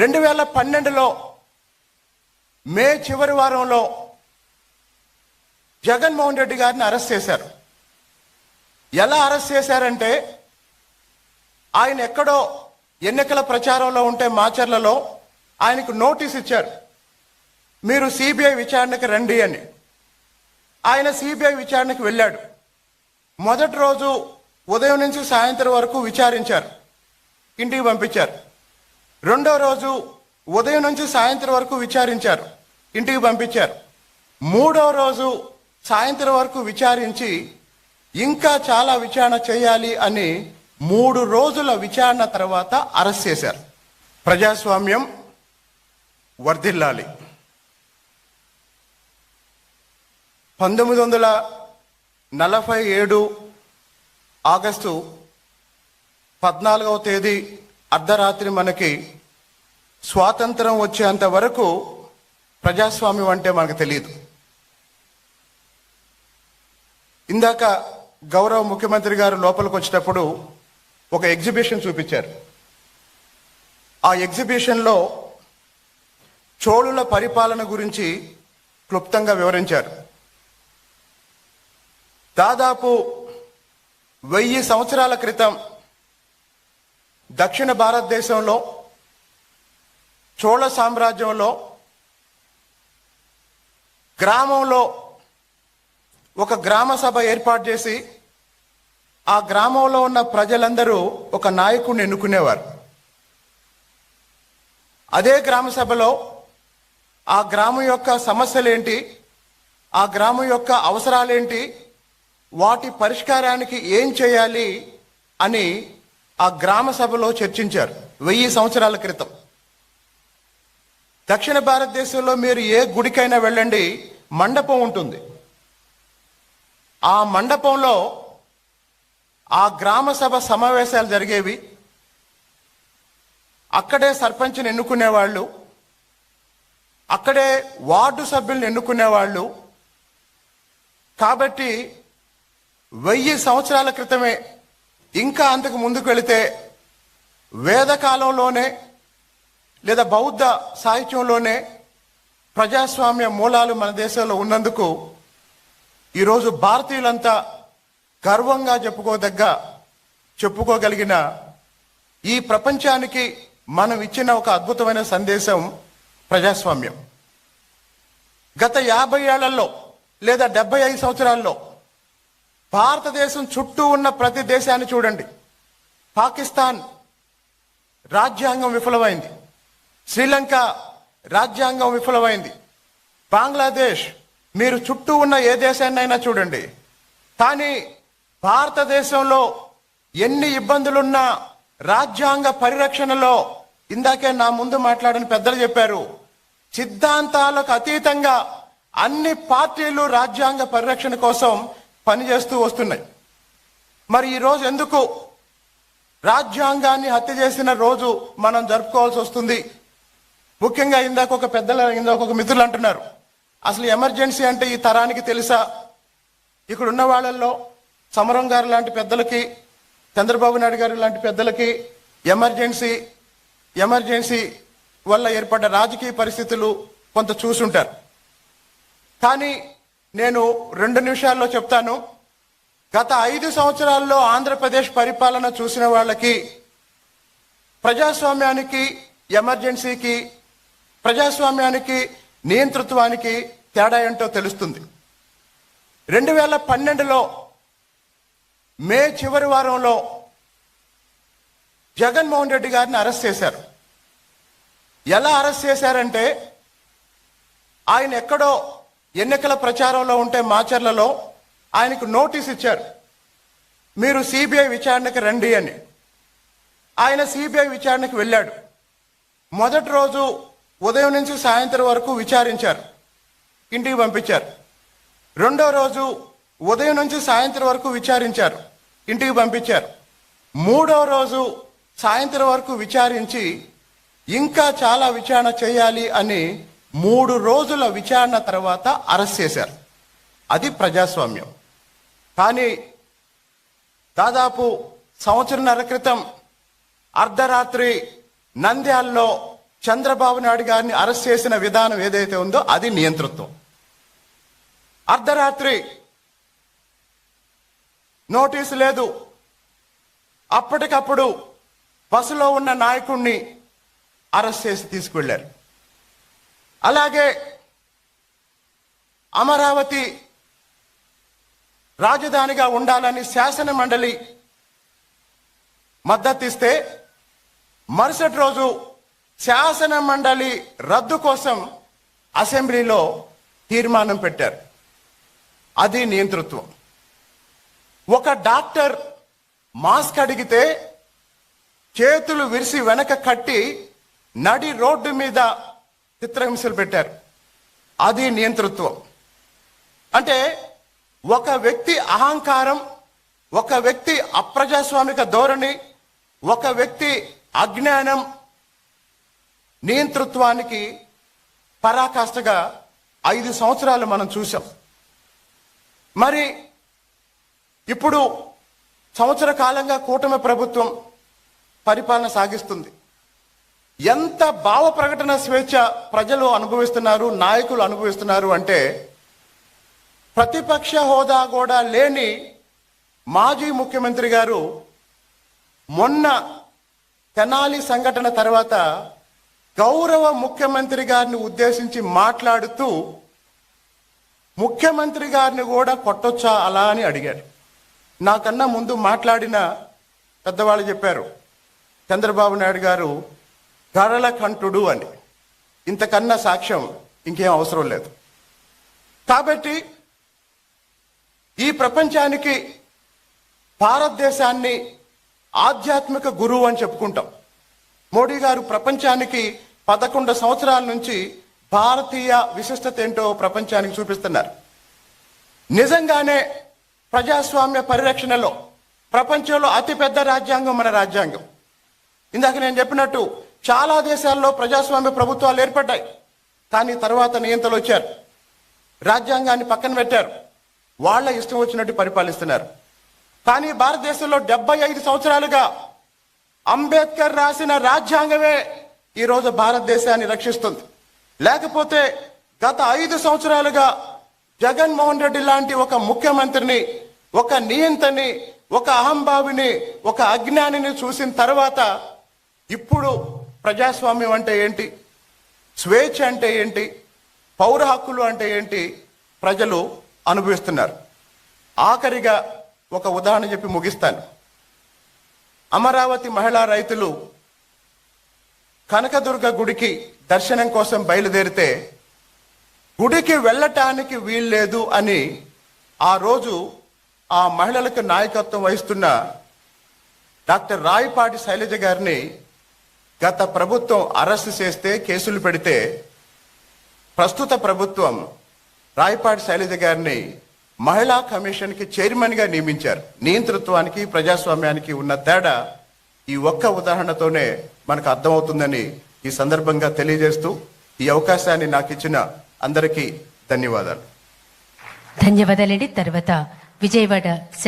2012లో మే చివరి వారంలో జగన్మోహన్ రెడ్డి గారిని అరెస్ట్ చేశారు. ఎలా అరెస్ట్ చేశారంటే, ఆయన ఎక్కడో ఎన్నికల ప్రచారంలో ఉంటే మాచర్లలో ఆయనకు నోటీస్ ఇచ్చారు, మీరు సిబిఐ విచారణకు రండి అని. ఆయన సిబిఐ విచారణకు వెళ్ళాడు. మొదటి రోజు ఉదయం నుంచి సాయంత్రం వరకు విచారించారు, ఇంటికి పంపించారు. రెండో రోజు ఉదయం నుంచి సాయంత్రం వరకు విచారించారు, ఇంటికి పంపించారు. మూడో రోజు సాయంత్రం వరకు విచారించి ఇంకా చాలా విచారణ చేయాలి అని 3 రోజుల విచారణ తర్వాత అరెస్ట్ చేశారు. ప్రజాస్వామ్యం వర్ధిల్లాలి. 1947 ఆగస్టు 14వ తేదీ అర్ధరాత్రి మనకి స్వాతంత్రం వచ్చేంత వరకు ప్రజాస్వామ్యం అంటే మనకు తెలియదు. ఇందాక గౌరవ ముఖ్యమంత్రి గారు లోపలికి వచ్చేటప్పుడు ఒక ఎగ్జిబిషన్ చూపించారు. ఆ ఎగ్జిబిషన్లో చోళుల పరిపాలన గురించి క్లుప్తంగా వివరించారు. దాదాపు 1000 సంవత్సరాల క్రితం దక్షిణ భారతదేశంలో చోళ సామ్రాజ్యంలో గ్రామంలో ఒక గ్రామ సభ ఏర్పాటు చేసి ఆ గ్రామంలో ఉన్న ప్రజలందరూ ఒక నాయకుడిని ఎన్నుకునేవారు. అదే గ్రామ సభలో ఆ గ్రామం యొక్క సమస్యలేంటి, ఆ గ్రామం యొక్క అవసరాలేంటి, వాటి పరిష్కారానికి ఏం చేయాలి అని ఆ గ్రామ సభలో చర్చించారు 1000 సంవత్సరాల క్రితం. దక్షిణ భారతదేశంలో మీరు ఏ గుడికైనా వెళ్ళండి, మండపం ఉంటుంది. ఆ మండపంలో ఆ గ్రామ సభ సమావేశాలు జరిగేవి. అక్కడే సర్పంచ్ని ఎన్నుకునేవాళ్ళు, అక్కడే వార్డు సభ్యుల్ని ఎన్నుకునేవాళ్ళు. కాబట్టి 1000 సంవత్సరాల క్రితమే, ఇంకా అంతకు ముందుకు వెళితే వేదకాలంలోనే లేదా బౌద్ధ సాహిత్యంలోనే ప్రజాస్వామ్య మూలాలు మన దేశంలో ఉన్నందుకు ఈరోజు భారతీయులంతా గర్వంగా చెప్పుకోగలిగిన ఈ ప్రపంచానికి మనం ఇచ్చిన ఒక అద్భుతమైన సందేశం ప్రజాస్వామ్యం. గత 50 ఏళ్లలో లేదా 75 సంవత్సరాల్లో భారతదేశం చుట్టూ ఉన్న ప్రతి దేశాన్ని చూడండి. పాకిస్తాన్ రాజ్యాంగం విఫలమైంది, శ్రీలంక రాజ్యాంగం విఫలమైంది, బంగ్లాదేశ్, మీరు చుట్టూ ఉన్న ఏ దేశాన్నైనా చూడండి. కానీ భారతదేశంలో ఎన్ని ఇబ్బందులున్నా రాజ్యాంగ పరిరక్షణలో, ఇందాకే నా ముందు మాట్లాడిన పెద్దలు చెప్పారు, సిద్ధాంతాలకు అతీతంగా అన్ని పార్టీలు రాజ్యాంగ పరిరక్షణ కోసం పనిచేస్తూ వస్తున్నాయి. మరి ఈరోజు ఎందుకు రాజ్యాంగాన్ని హత్య చేసిన రోజు మనం జరుపుకోవాల్సి వస్తుంది? ముఖ్యంగా ఇందాక ఒక మిత్రులు అంటున్నారు, అసలు ఎమర్జెన్సీ అంటే ఈ తరానికి తెలుసా? ఇక్కడ ఉన్న వాళ్ళల్లో సమరం గారు లాంటి పెద్దలకి, చంద్రబాబు నాయుడు గారు లాంటి పెద్దలకి ఎమర్జెన్సీ వల్ల ఏర్పడ్డ రాజకీయ పరిస్థితులు కొంత చూసుంటారు. కానీ నేను 2 నిమిషాల్లో చెప్తాను. గత 5 సంవత్సరాల్లో ఆంధ్రప్రదేశ్ పరిపాలన చూసిన వాళ్ళకి ప్రజాస్వామ్యానికి, ఎమర్జెన్సీకి, ప్రజాస్వామ్యానికి, నియంతృత్వానికి తేడా ఏంటో తెలుస్తుంది. 2012లో మే చివరి వారంలో జగన్మోహన్ రెడ్డి గారిని అరెస్ట్ చేశారు. ఎలా అరెస్ట్ చేశారంటే, ఆయన ఎక్కడో ఎన్నికల ప్రచారంలో ఉంటే మాచర్లలో ఆయనకు నోటీస్ ఇచ్చారు, మీరు సిబిఐ విచారణకు రండి అని. ఆయన సిబిఐ విచారణకు వెళ్ళాడు. మొదటి రోజు ఉదయం నుంచి సాయంత్రం వరకు విచారించారు, ఇంటికి పంపించారు. రెండో రోజు ఉదయం నుంచి సాయంత్రం వరకు విచారించారు, ఇంటికి పంపించారు. మూడో రోజు సాయంత్రం వరకు విచారించి ఇంకా చాలా విచారణ చేయాలి అని 3 రోజుల విచారణ తర్వాత అరెస్ట్ చేశారు. అది ప్రజాస్వామ్యం. కానీ దాదాపు 1.5 సంవత్సరాల క్రితం అర్ధరాత్రి నంద్యాలలో చంద్రబాబు నాయుడు గారిని అరెస్ట్ చేసిన విధానం ఏదైతే ఉందో అది నియంతృత్వం. అర్ధరాత్రి నోటీసు లేదు, అప్పటికప్పుడు బస్సులో ఉన్న నాయకుడిని అరెస్ట్ చేసి తీసుకువెళ్లారు. అలాగే అమరావతి రాజధానిగా ఉండాలని శాసన మండలి మద్దతిస్తే మరుసటి రోజు శాసన మండలి రద్దు కోసం అసెంబ్లీలో తీర్మానం పెట్టారు. అది నియంతృత్వం. ఒక డాక్టర్ మాస్క్ అడిగితే చేతులు విరిసి వెనక కట్టి నడి రోడ్డు మీద చిత్రహింసలు పెట్టారు. అది నియంతృత్వం. అంటే ఒక వ్యక్తి అహంకారం, ఒక వ్యక్తి అప్రజాస్వామిక ధోరణి, ఒక వ్యక్తి అజ్ఞానం నియంతృత్వానికి పరాకాష్ఠగా 5 సంవత్సరాలు మనం చూసాం. మరి ఇప్పుడు సంవత్సర కాలంగా కూటమి ప్రభుత్వం పరిపాలన సాగిస్తుంది. ఎంత భావ ప్రకటన స్వేచ్ఛ ప్రజలు అనుభవిస్తున్నారు, నాయకులు అనుభవిస్తున్నారు అంటే ప్రతిపక్ష హోదా కూడా లేని మాజీ ముఖ్యమంత్రి గారు మొన్న తెనాలి సంఘటన తర్వాత గౌరవ ముఖ్యమంత్రి గారిని ఉద్దేశించి మాట్లాడుతూ ముఖ్యమంత్రి గారిని కూడా కొట్టొచ్చా అలా అని అడిగారు. నాకన్నా ముందు మాట్లాడిన పెద్దవాళ్ళు చెప్పారు, చంద్రబాబు నాయుడు గారు గరళ కంఠుడు అని. ఇంతకన్నా సాక్ష్యం ఇంకేం అవసరం లేదు. కాబట్టి ఈ ప్రపంచానికి భారతదేశాన్ని ఆధ్యాత్మిక గురువు అని చెప్పుకుంటాం. మోడీ గారు ప్రపంచానికి 11 సంవత్సరాల నుంచి భారతీయ విశిష్టత ఏంటో ప్రపంచానికి చూపిస్తున్నారు. నిజంగానే ప్రజాస్వామ్య పరిరక్షణలో ప్రపంచంలో అతిపెద్ద రాజ్యాంగం మన రాజ్యాంగం. ఇందాక నేను చెప్పినట్టు చాలా దేశాల్లో ప్రజాస్వామ్య ప్రభుత్వాలు ఏర్పడ్డాయి, కానీ తర్వాత నియంతలు వచ్చారు, రాజ్యాంగాన్ని పక్కన పెట్టారు, వాళ్ళ ఇష్టం వచ్చినట్టు పరిపాలిస్తున్నారు. కానీ భారతదేశంలో 75 సంవత్సరాలుగా అంబేద్కర్ రాసిన రాజ్యాంగమే ఈరోజు భారతదేశాన్ని రక్షిస్తుంది. లేకపోతే గత 5 సంవత్సరాలుగా జగన్మోహన్ రెడ్డి లాంటి ఒక ముఖ్యమంత్రిని, ఒక నియంతని, ఒక అహంభావిని, ఒక అజ్ఞానిని చూసిన తర్వాత ఇప్పుడు ప్రజాస్వామ్యం అంటే ఏంటి, స్వేచ్ఛ అంటే ఏంటి, పౌర హక్కులు అంటే ఏంటి ప్రజలు అనుభవిస్తున్నారు. ఆఖరిగా ఒక ఉదాహరణ చెప్పి ముగిస్తాను. అమరావతి మహిళా రైతులు కనకదుర్గ గుడికి దర్శనం కోసం బయలుదేరితే గుడికి వెళ్ళటానికి వీల్లేదు అని ఆ రోజు ఆ మహిళలకు నాయకత్వం వహిస్తున్న డాక్టర్ రాయపాటి శైలజ గారిని గత ప్రభుత్వం అరెస్ట్ చేస్తే, కేసులు పెడితే ప్రస్తుత ప్రభుత్వం రాయపాటి శైలజ గారిని మహిళా కమిషన్కి చైర్మన్గా నియమించారు. నియంతృత్వానికి ప్రజాస్వామ్యానికి ఉన్న తేడా ఈ ఒక్క ఉదాహరణతోనే మనకు అర్థమవుతుందని ఈ సందర్భంగా తెలియజేస్తూ ఈ అవకాశాన్ని నాకు ఇచ్చిన అందరికీ ధన్యవాదాలు. ధన్యవాదాలండి. తర్వాత విజయవాడ సెంట్రల్